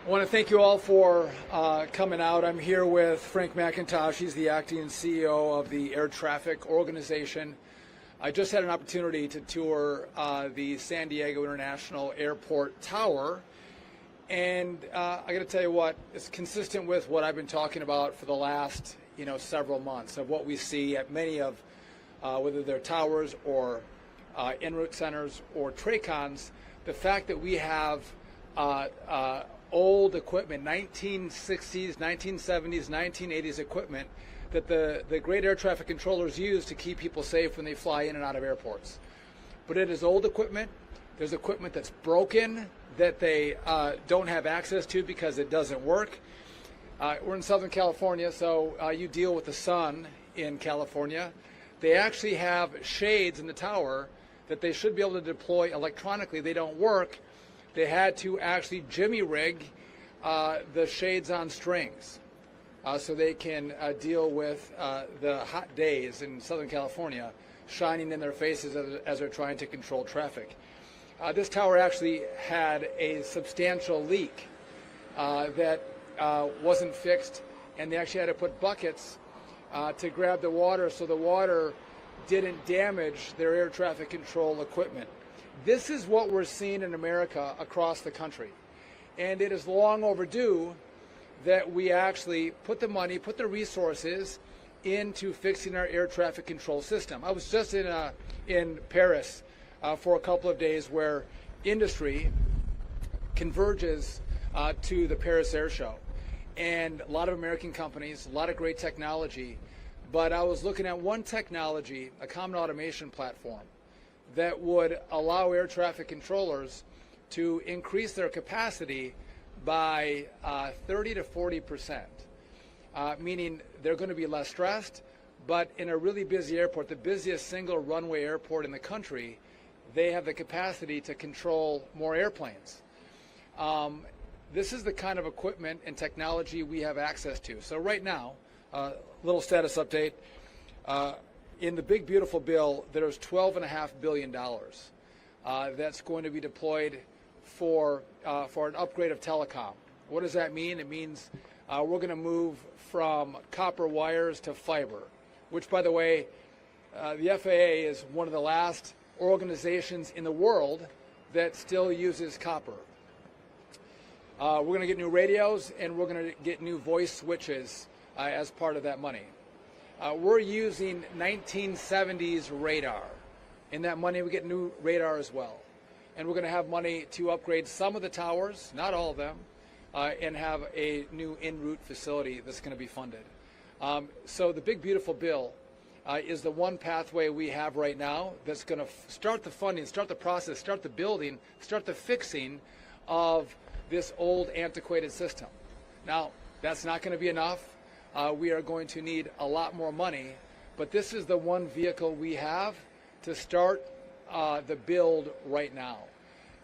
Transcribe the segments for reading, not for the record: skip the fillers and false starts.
I want to thank you all for coming out. I'm here with Frank McIntosh. He's the acting CEO of the Air Traffic Organization. I just had an opportunity to tour the San Diego International Airport Tower. And I got to tell you what, it's consistent with what I've been talking about for the last, several months of what we see at many of, whether they're towers or en route centers or TRACONs, the fact that we have old equipment, 1960s, 1970s, 1980s equipment that the great air traffic controllers use to keep people safe when they fly in and out of airports. But it is old equipment. There's equipment that's broken that they don't have access to because it doesn't work. We're in Southern California, so you deal with the sun in California. They actually have shades in the tower that they should be able to deploy electronically. They don't work. They had to actually jimmy rig the shades on strings so they can deal with the hot days in Southern California shining in their faces as they're trying to control traffic. This tower actually had a substantial leak that wasn't fixed, and they actually had to put buckets to grab the water so the water didn't damage their air traffic control equipment. This is what we're seeing in America across the country. And it is long overdue that we actually put the money, put the resources into fixing our air traffic control system. I was just in Paris for a couple of days where industry converges to the Paris Air Show. And a lot of American companies, a lot of great technology. But I was looking at one technology, a common automation platform, that would allow air traffic controllers to increase their capacity by 30 to 40%, meaning they're going to be less stressed, but in a really busy airport, the busiest single runway airport in the country, they have the capacity to control more airplanes. This is the kind of equipment and technology we have access to. So right now, little status update. In the big beautiful bill, there's $12.5 billion that's going to be deployed for an upgrade of telecom. What does that mean? It means we're going to move from copper wires to fiber, which, by the way, the FAA is one of the last organizations in the world that still uses copper. We're going to get new radios, and we're going to get new voice switches as part of that money. We're using 1970s radar. In that money, we get new radar as well. And we're going to have money to upgrade some of the towers, not all of them, and have a new en route facility that's going to be funded. So the big beautiful bill is the one pathway we have right now that's going to start the funding, start the process, start the building, start the fixing of this old antiquated system. Now, that's not going to be enough. We are going to need a lot more money, but this is the one vehicle we have to start the build right now.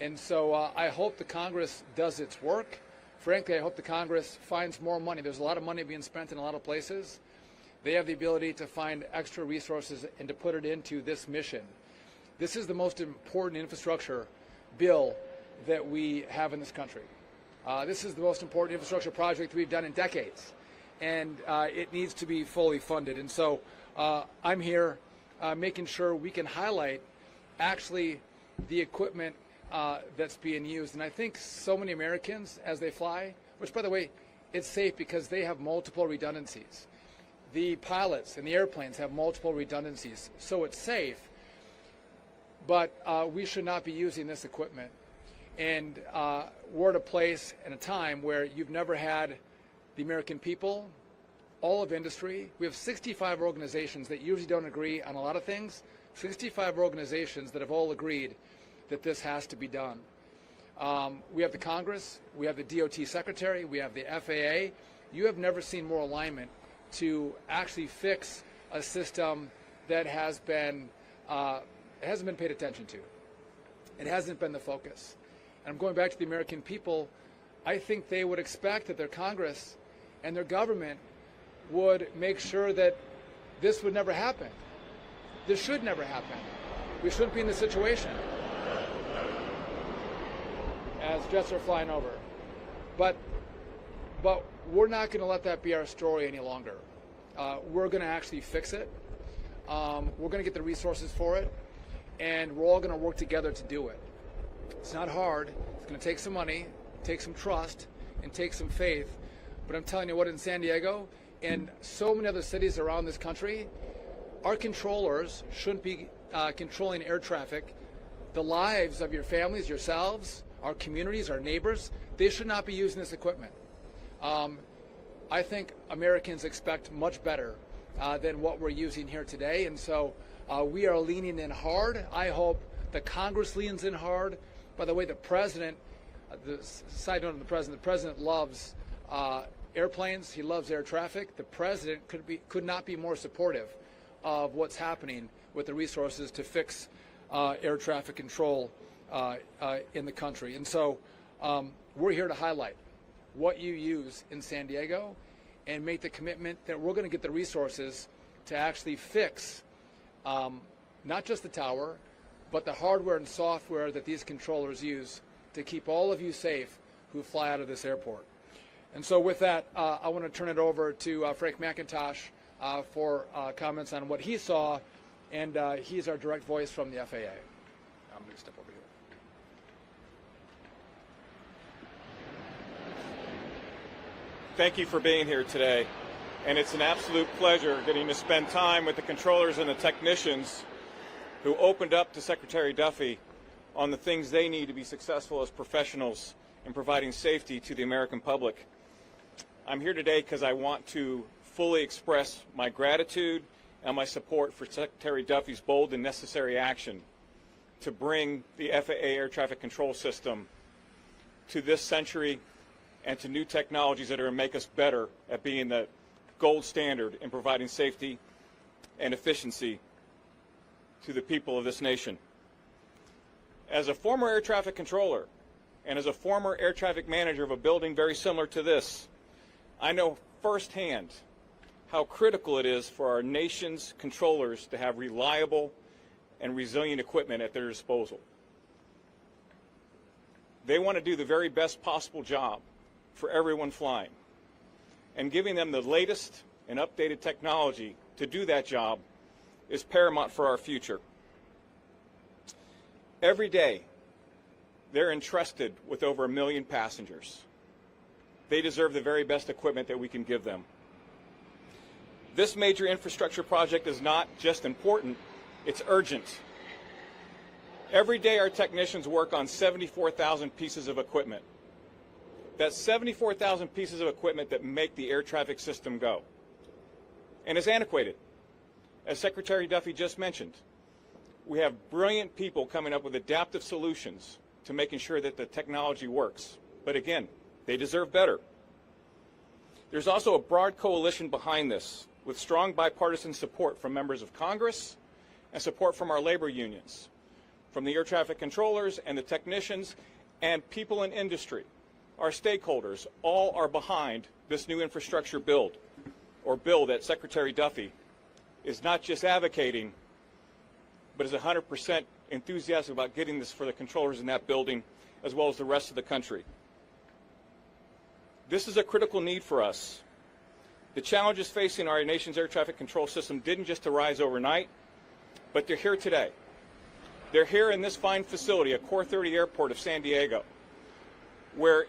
And so I hope the Congress does its work. Frankly, I hope the Congress finds more money. There's a lot of money being spent in a lot of places. They have the ability to find extra resources and to put it into this mission. This is the most important infrastructure bill that we have in this country. This is the most important infrastructure project we've done in decades. And it needs to be fully funded. And so I'm here making sure we can highlight actually the equipment that's being used. And I think so many Americans, as they fly, which, by the way, it's safe because they have multiple redundancies. The pilots and the airplanes have multiple redundancies, so it's safe. But we should not be using this equipment. And we're at a place and a time where you've never had the American people, all of industry. We have 65 organizations that usually don't agree on a lot of things, 65 organizations that have all agreed that this has to be done. We have the Congress, we have the DOT Secretary, we have the FAA. You have never seen more alignment to actually fix a system that hasn't been paid attention to. It hasn't been the focus. And I'm going back to the American people. I think they would expect that their Congress and their government would make sure that this would never happen. This should never happen. We shouldn't be in this situation. As jets are flying over. But we're not going to let that be our story any longer. We're going to actually fix it. We're going to get the resources for it, and we're all going to work together to do it. It's not hard. It's going to take some money, take some trust, and take some faith. But I'm telling you what, in San Diego and so many other cities around this country, our controllers shouldn't be controlling air traffic. The lives of your families, yourselves, our communities, our neighbors, they should not be using this equipment. I think Americans expect much better than what we're using here today, and so we are leaning in hard. I hope the Congress leans in hard. By the way, the president, the side note of the president loves airplanes. He loves air traffic. The president could not be more supportive of what's happening with the resources to fix air traffic control in the country. And so we're here to highlight what you use in San Diego and make the commitment that we're going to get the resources to actually fix not just the tower, but the hardware and software that these controllers use to keep all of you safe who fly out of this airport. And so with that, I want to turn it over to Frank McIntosh for comments on what he saw, and he's our direct voice from the FAA. I'm going to step over here. Thank you for being here today, and it's an absolute pleasure getting to spend time with the controllers and the technicians who opened up to Secretary Duffy on the things they need to be successful as professionals in providing safety to the American public. I'm here today because I want to fully express my gratitude and my support for Secretary Duffy's bold and necessary action to bring the FAA air traffic control system to this century and to new technologies that are going to make us better at being the gold standard in providing safety and efficiency to the people of this nation. As a former air traffic controller and as a former air traffic manager of a building very similar to this, I know firsthand how critical it is for our nation's controllers to have reliable and resilient equipment at their disposal. They want to do the very best possible job for everyone flying, and giving them the latest and updated technology to do that job is paramount for our future. Every day, they're entrusted with over 1 million passengers. They deserve the very best equipment that we can give them. This major infrastructure project is not just important, it's urgent. Every day our technicians work on 74,000 pieces of equipment. That's 74,000 pieces of equipment that make the air traffic system go. And it's antiquated. As Secretary Duffy just mentioned, we have brilliant people coming up with adaptive solutions to making sure that the technology works. But again, they deserve better. There's also a broad coalition behind this, with strong bipartisan support from members of Congress and support from our labor unions, from the air traffic controllers and the technicians and people in industry. Our stakeholders all are behind this new infrastructure bill that Secretary Duffy is not just advocating, but is 100% enthusiastic about getting this for the controllers in that building as well as the rest of the country. This is a critical need for us. The challenges facing our nation's air traffic control system didn't just arise overnight, but they're here today. They're here in this fine facility at Core 30 Airport of San Diego, where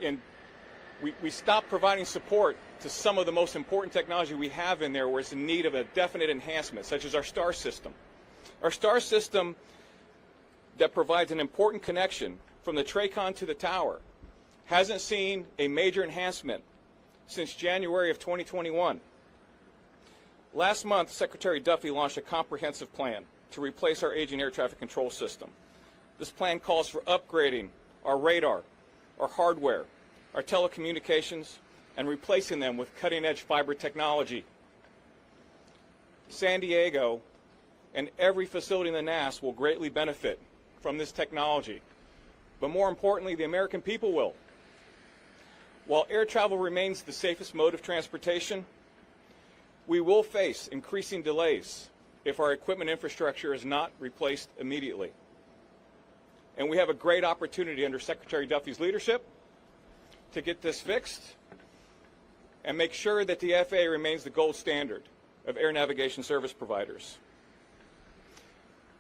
we stopped providing support to some of the most important technology we have in there where it's in need of a definite enhancement, such as our STAR system. Our STAR system that provides an important connection from the TRACON to the tower hasn't seen a major enhancement since January of 2021. Last month, Secretary Duffy launched a comprehensive plan to replace our aging air traffic control system. This plan calls for upgrading our radar, our hardware, our telecommunications, and replacing them with cutting-edge fiber technology. San Diego and every facility in the NAS will greatly benefit from this technology. But more importantly, the American people will. While air travel remains the safest mode of transportation, we will face increasing delays if our equipment infrastructure is not replaced immediately. And we have a great opportunity under Secretary Duffy's leadership to get this fixed and make sure that the FAA remains the gold standard of air navigation service providers.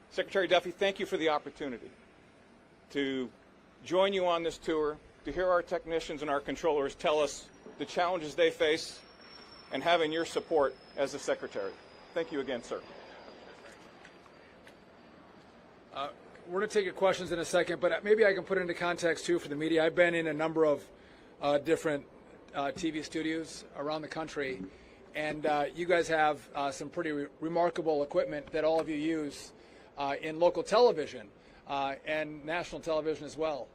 Secretary Duffy, thank you for the opportunity to join you on this tour, to hear our technicians and our controllers tell us the challenges they face, and having your support as the Secretary. Thank you again, sir. We're going to take your questions in a second, but maybe I can put it into context, too, for the media. I've been in a number of different TV studios around the country, and you guys have some pretty remarkable equipment that all of you use in local television and national television as well.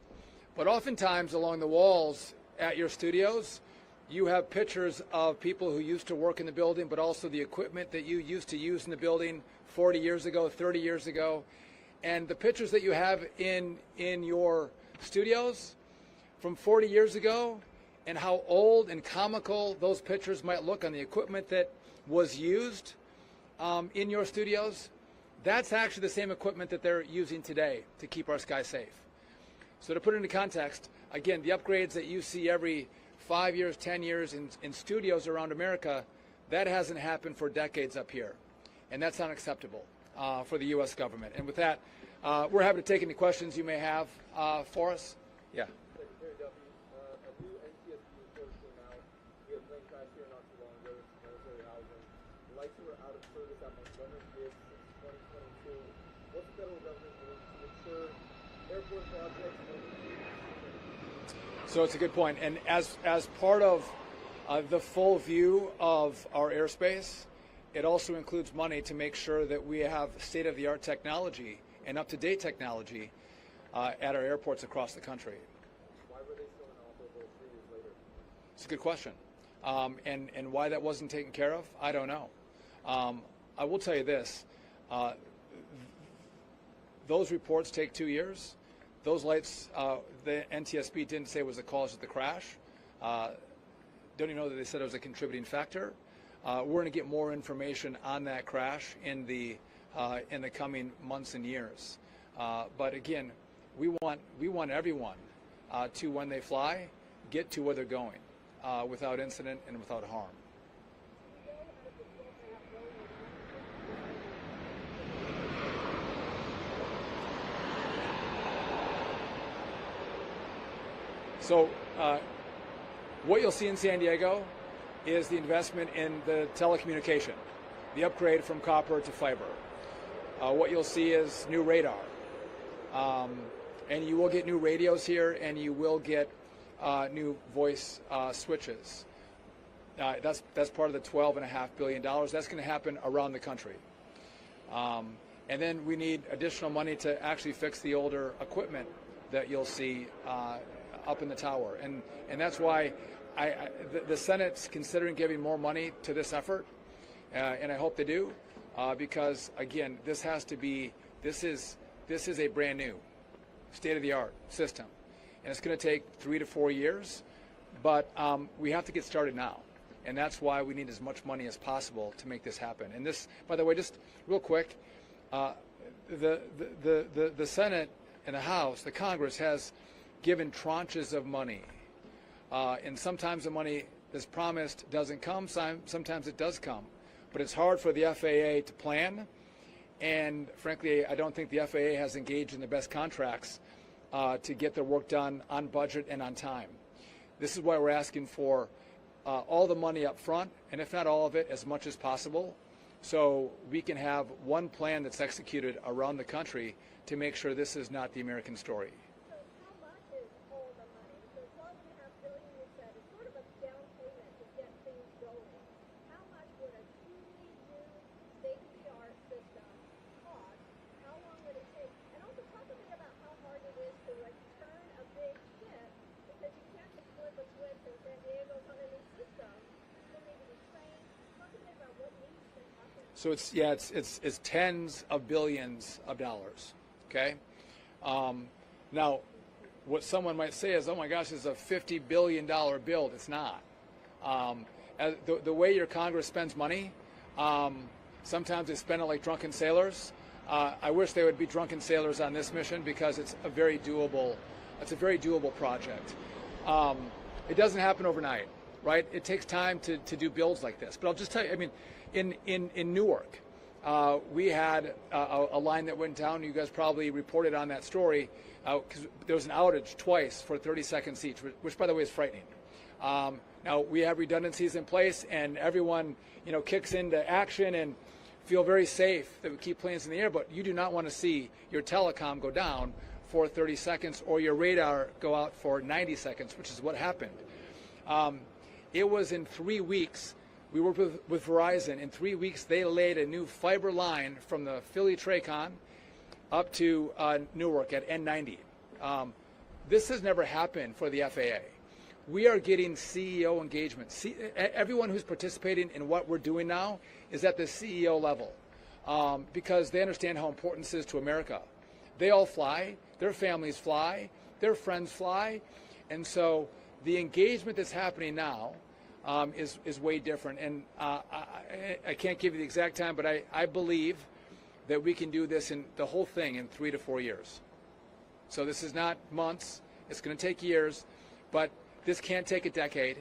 But oftentimes along the walls at your studios, you have pictures of people who used to work in the building, but also the equipment that you used to use in the building 40 years ago, 30 years ago. And the pictures that you have in your studios from 40 years ago, and how old and comical those pictures might look on the equipment that was used in your studios, that's actually the same equipment that they're using today to keep our skies safe. So to put it into context, again, the upgrades that you see every 5 years, 10 years in studios around America, that hasn't happened for decades up here. And that's unacceptable for the U.S. government. And with that, we're happy to take any questions you may have for us. Yeah. Secretary Duffy, a new NTSB report came out. We had a plane crash here not too long ago in military housing. The lights were out of service at Montgomery Bridge since 2022. What's the federal government doing to ensure airport projects are So it's a good point. And as part of the full view of our airspace, it also includes money to make sure that we have state-of-the-art technology and up-to-date technology at our airports across the country. Why were they still inoperable 3 years later? It's a good question. And why that wasn't taken care of, I don't know. I will tell you this. Those reports take 2 years. Those lights, the NTSB didn't say was the cause of the crash. Don't even know that they said it was a contributing factor. We're going to get more information on that crash in the coming months and years. But again, we want everyone to, when they fly, get to where they're going without incident and without harm. So what you'll see in San Diego is the investment in the telecommunication, the upgrade from copper to fiber. What you'll see is new radar. And you will get new radios here, and you will get new voice switches. That's part of the $12.5 billion. That's going to happen around the country. And then we need additional money to actually fix the older equipment that you'll see up in the tower. And that's why the Senate's considering giving more money to this effort, and I hope they do, because again, this is a brand new, state-of-the-art system, and it's going to take 3 to 4 years, but we have to get started now, and that's why we need as much money as possible to make this happen. And this, by the way, just real quick, the Senate and the House, the Congress has given tranches of money. And sometimes the money that's promised doesn't come, sometimes it does come. But it's hard for the FAA to plan, and frankly, I don't think the FAA has engaged in the best contracts to get their work done on budget and on time. This is why we're asking for all the money up front, and if not all of it, as much as possible, so we can have one plan that's executed around the country to make sure this is not the American story. So it's tens of billions of dollars. Okay. Now, what someone might say is, oh my gosh, it's a $50 billion bill. It's not. The way your Congress spends money, sometimes they spend it like drunken sailors. I wish they would be drunken sailors on this mission, because it's a very doable project. It doesn't happen overnight, right? It takes time to do builds like this. But I'll just tell you, I mean, in Newark, we had a line that went down. You guys probably reported on that story because there was an outage twice for 30 seconds each, which by the way is frightening. Now we have redundancies in place, and everyone, kicks into action and feel very safe that we keep planes in the air. But you do not want to see your telecom go down for 30 seconds or your radar go out for 90 seconds, which is what happened. It was in 3 weeks. We worked with Verizon. In 3 weeks, they laid a new fiber line from the Philly Tracon up to Newark at N90. This has never happened for the FAA. We are getting CEO engagement. Everyone who's participating in what we're doing now is at the CEO level because they understand how important this is to America. They all fly, their families fly, their friends fly, and so the engagement that's happening now is way different. And I can't give you the exact time, but I believe that we can do this in the whole thing in 3 to 4 years. So this is not months, it's going to take years, but this can't take a decade.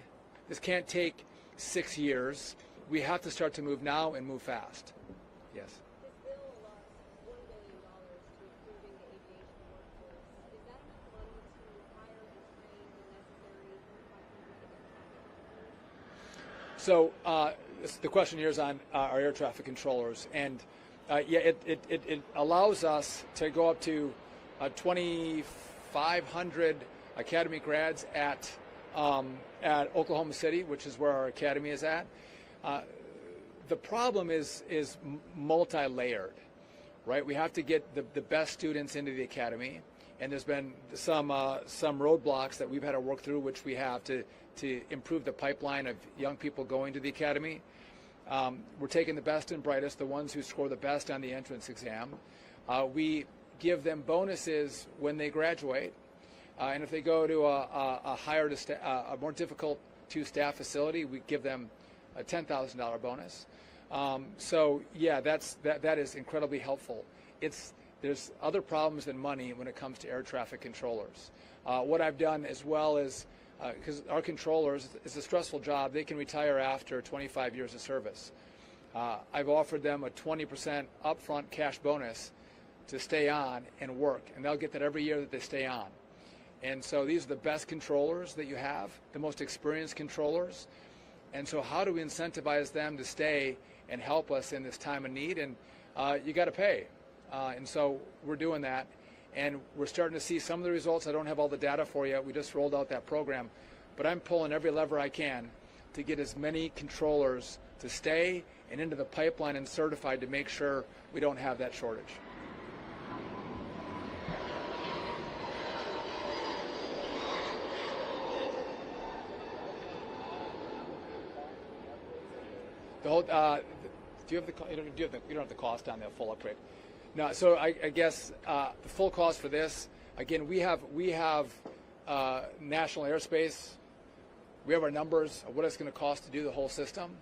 This can't take 6 years. We have to start to move now and move fast. Yes. This bill allows $1 billion to improving the aviation workforce. Is that enough money to hire and train the necessary 500 So the question here is on our air traffic controllers, and it allows us to go up to 2,500 academy grads at Oklahoma City, which is where our academy is at. The problem is multi-layered, right? We have to get the best students into the academy, and there's been some roadblocks that we've had to work through, which we have to improve the pipeline of young people going to the academy. We're taking the best and brightest, the ones who score the best on the entrance exam. We give them bonuses when they graduate. And if they go to a more difficult to staff facility, we give them a $10,000 bonus. So yeah, that is incredibly helpful. There's other problems than money when it comes to air traffic controllers. What I've done as well is because our controllers, it's a stressful job. They can retire after 25 years of service. I've offered them a 20% upfront cash bonus to stay on and work, and they'll get that every year that they stay on. And so these are the best controllers that you have, the most experienced controllers. And so how do we incentivize them to stay and help us in this time of need? And you got to pay. And so we're doing that. And we're starting to see some of the results. I don't have all the data for you. We just rolled out that program. But I'm pulling every lever I can to get as many controllers to stay and into the pipeline and certified to make sure we don't have that shortage. The whole, do you have the you don't have the cost on the full upgrade? No. So I guess the full cost for this, again, we have national airspace. We have our numbers of what it's going to cost to do the whole system,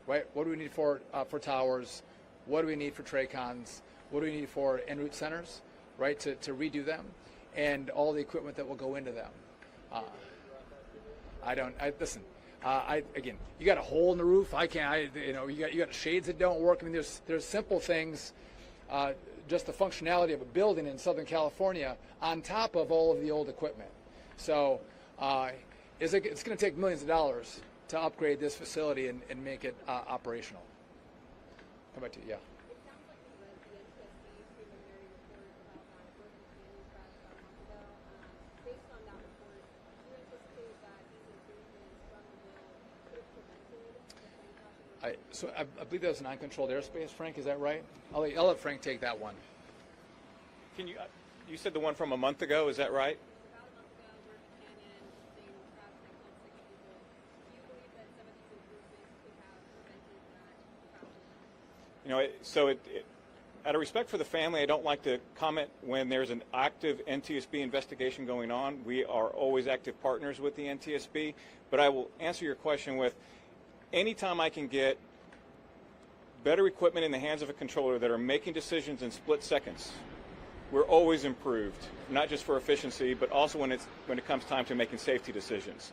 right? What do we need for towers? What do we need for TRACONs? What do we need for en route centers, right? To redo them, and all the equipment that will go into them. Listen. Again, you got a hole in the roof. You got shades that don't work. I mean, there's simple things, just the functionality of a building in Southern California on top of all of the old equipment. So it's going to take millions of dollars to upgrade this facility and make it operational. Come back to you, yeah. It sounds like you read the NTSB's preliminary report about that emergency crash about a month ago. Based on that report, do you anticipate that these improvements from the bill could have prevented the plane crash? So I believe that was an uncontrolled airspace, Frank. Is that right? I'll let Frank take that one. Can you? You said the one from a month ago. Is that right? About a month ago, where Buchanan sustained traffic and killed 6 people. Do you believe that some of these improvements could have prevented that crash? Out of respect for the family, I don't like to comment when there's an active NTSB investigation going on. We are always active partners with the NTSB, but I will answer your question with, anytime I can get better equipment in the hands of a controller that are making decisions in split seconds, we're always improved, not just for efficiency, but also when it comes time to making safety decisions.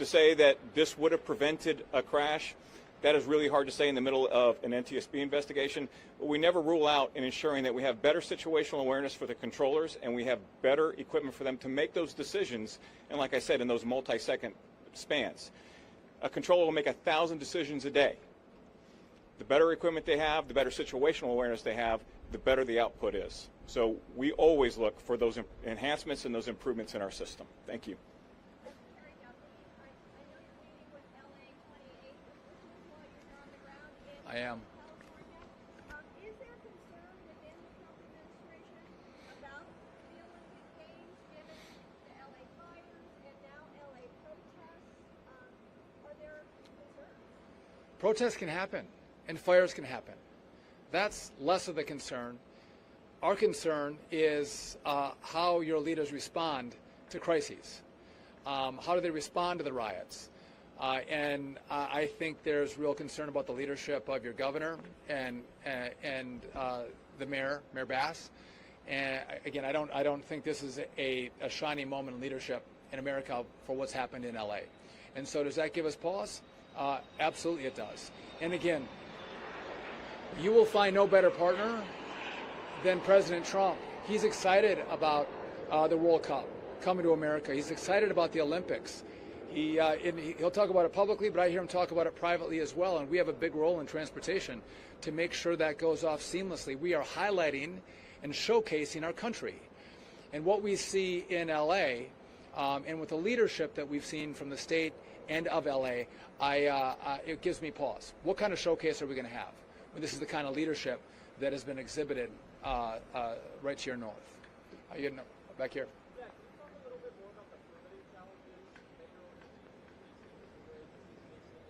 To say that this would have prevented a crash, that is really hard to say in the middle of an NTSB investigation. But we never rule out in ensuring that we have better situational awareness for the controllers and we have better equipment for them to make those decisions. And like I said, in those multi-second spans. A controller will make 1,000 decisions a day. The better equipment they have, the better situational awareness they have, the better the output is. So we always look for those enhancements and those improvements in our system. Thank you. Secretary Duffy, I know you're meeting with LA 28 officials while you're on the ground in I am. California. Is there concern within the Trump administration about the Olympic Games given the LA fires and now LA protests? Are there concerns? Protests can happen and fires can happen. That's less of the concern. Our concern is how your leaders respond to crises. How do they respond to the riots? And I think there's real concern about the leadership of your governor and the mayor, Mayor Bass. And again, I don't think this is a shining moment in leadership in America for what's happened in LA. And so does that give us pause? Absolutely it does. And again, you will find no better partner than President Trump. He's excited about the World Cup coming to America. He's excited about the Olympics. He'll talk about it publicly, but I hear him talk about it privately as well. And we have a big role in transportation to make sure that goes off seamlessly. We are highlighting and showcasing our country. And what we see in LA, and with the leadership that we've seen from the state and of LA, it gives me pause. What kind of showcase are we going to have when this is the kind of leadership that has been exhibited right to your north? Back here. Yeah, can you talk a little bit more about the permitting challenges that you're facing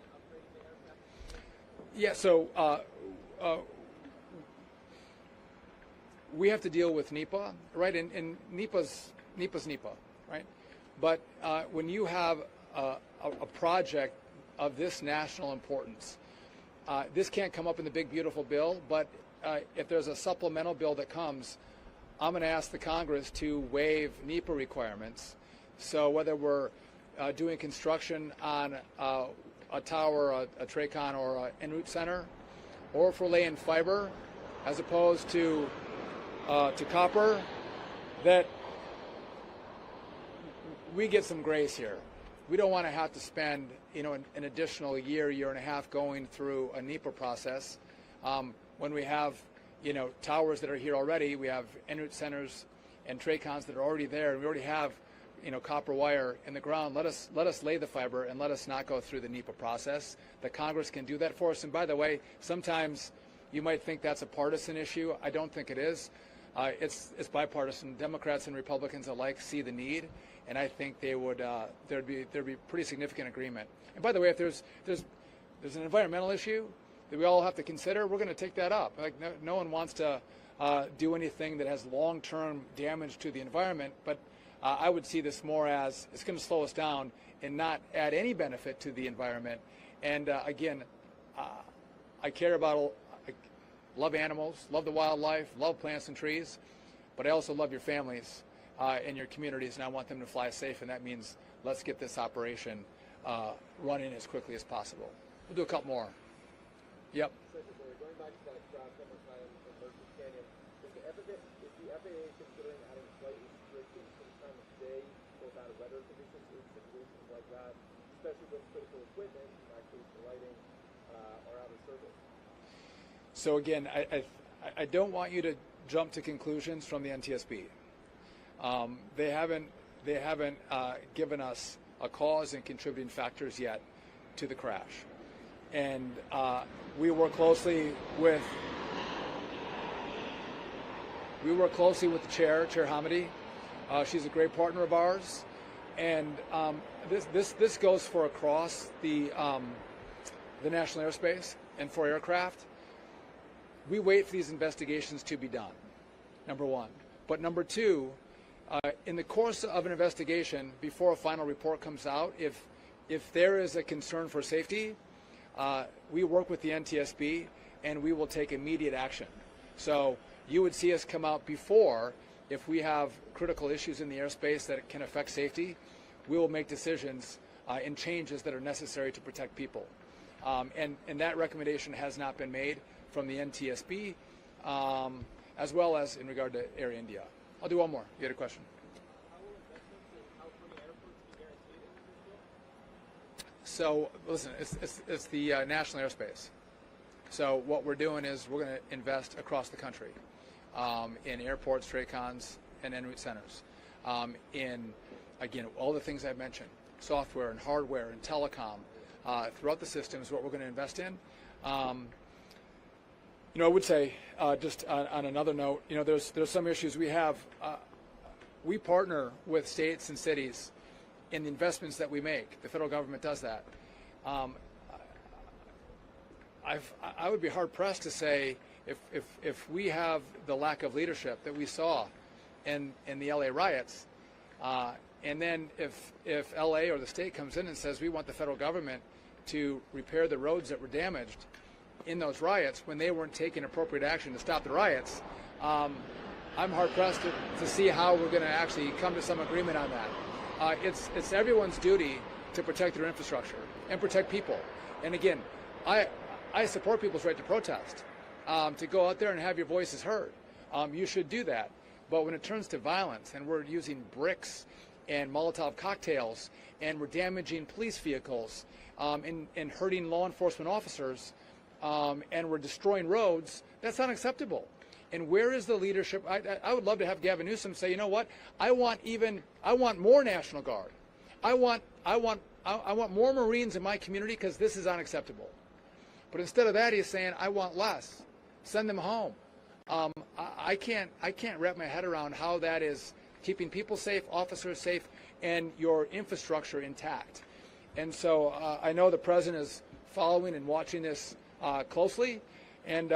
and upgrading the aircraft? Yeah, so we have to deal with NEPA, right? And NEPA's NEPA, right? But when you have a project of this national importance, this can't come up in the big, beautiful bill, but if there's a supplemental bill that comes, I'm going to ask the Congress to waive NEPA requirements. So whether we're doing construction on a tower, a TRACON, or an en route center, or if we're laying fiber as opposed to copper, that we get some grace here. We don't want to have to spend, an additional year and a half going through a NEPA process. When we have, towers that are here already, we have en route centers and TRACONs that are already there, and we already have, copper wire in the ground. Let us lay the fiber and let us not go through the NEPA process. The Congress can do that for us. And by the way, sometimes you might think that's a partisan issue. I don't think it is. It's bipartisan. Democrats and Republicans alike see the need, and I think they would there'd be pretty significant agreement. And by the way, if there's an environmental issue that we all have to consider, we're going to take that up. Like no one wants to do anything that has long-term damage to the environment, but I would see this more as it's going to slow us down and not add any benefit to the environment. And again, I care about, I love animals, love the wildlife, love plants and trees, but I also love your families and your communities, and I want them to fly safe, and that means let's get this operation running as quickly as possible. We'll do a couple more. Yep. Secretary, going back to that crash one more time in Mercer Canyon, is the FAA considering adding flight restrictions for the time of day, both out of weather conditions or situations like that, especially when critical equipment, in that case the lighting, are out of service? So again, I don't want you to jump to conclusions from the NTSB. They haven't given us a cause and contributing factors yet to the crash. And we work closely with the chair, Chair Hamidi. She's a great partner of ours, and this goes for across the national airspace and for aircraft. We wait for these investigations to be done, number one. But number two, in the course of an investigation, before a final report comes out, if there is a concern for safety, we work with the NTSB and we will take immediate action. So you would see us come out before, if we have critical issues in the airspace that can affect safety, we will make decisions and changes that are necessary to protect people. And that recommendation has not been made from the NTSB, as well as in regard to Air India. I'll do one more. You had a question? So listen, it's the national airspace. So what we're doing is we're going to invest across the country in airports, TRACONs, and en route centers. In, again, all the things I've mentioned, software and hardware and telecom, throughout the system is what we're going to invest in. I would say, just on another note, there's some issues we have. We partner with states and cities in the investments that we make. The federal government does that. I would be hard pressed to say if we have the lack of leadership that we saw in the LA riots, and then if LA or the state comes in and says we want the federal government to repair the roads that were damaged in those riots when they weren't taking appropriate action to stop the riots, I'm hard pressed to see how we're going to actually come to some agreement on that. It's everyone's duty to protect their infrastructure and protect people. And again, I support people's right to protest, to go out there and have your voices heard. You should do that. But when it turns to violence and we're using bricks and Molotov cocktails and we're damaging police vehicles and hurting law enforcement officers and we're destroying roads, that's unacceptable. And where is the leadership? I would love to have Gavin Newsom say, you know what? I want more National Guard. I want more Marines in my community because this is unacceptable. But instead of that, he's saying, I want less. Send them home. I can't wrap my head around how that is keeping people safe, officers safe, and your infrastructure intact. And so I know the president is following and watching this closely, and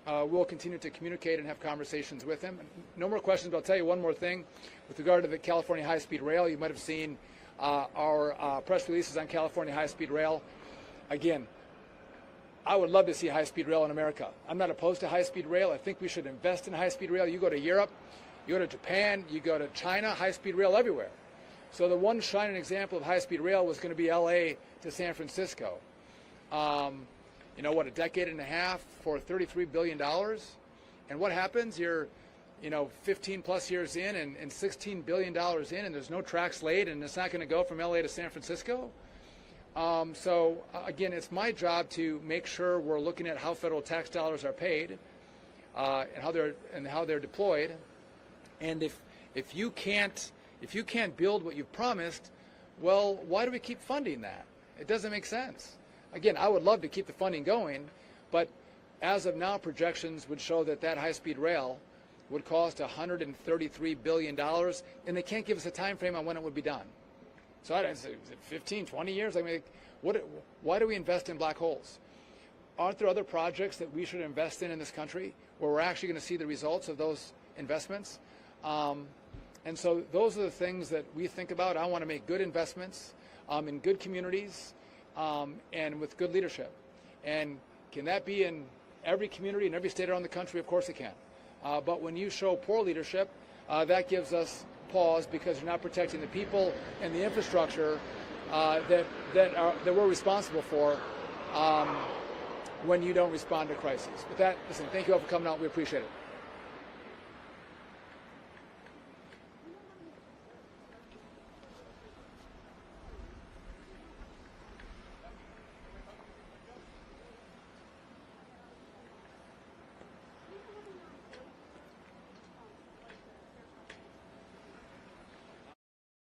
we'll continue to communicate and have conversations with him. No more questions, but I'll tell you one more thing. With regard to the California high-speed rail, you might have seen our press releases on California high-speed rail. Again, I would love to see high-speed rail in America. I'm not opposed to high-speed rail. I think we should invest in high-speed rail. You go to Europe, you go to Japan, you go to China, high-speed rail everywhere. So the one shining example of high-speed rail was going to be LA to San Francisco. A decade and a half for $33 billion. And what happens? You're, 15 plus years in and $16 billion in, and there's no tracks laid, and it's not going to go from LA to San Francisco. Again, it's my job to make sure we're looking at how federal tax dollars are paid and how they're deployed. And if you can't build what you've promised, well, why do we keep funding that? It doesn't make sense. Again, I would love to keep the funding going, but as of now, projections would show that high-speed rail would cost $133 billion, and they can't give us a time frame on when it would be done. So is it 15, 20 years? I mean, why do we invest in black holes? Aren't there other projects that we should invest in this country where we're actually going to see the results of those investments? And so those are the things that we think about. I want to make good investments in good communities and with good leadership. And can that be in every community in every state around the country? Of course it can. But when you show poor leadership, that gives us pause because you're not protecting the people and the infrastructure that we're responsible for when you don't respond to crises. With that, listen, thank you all for coming out. We appreciate it.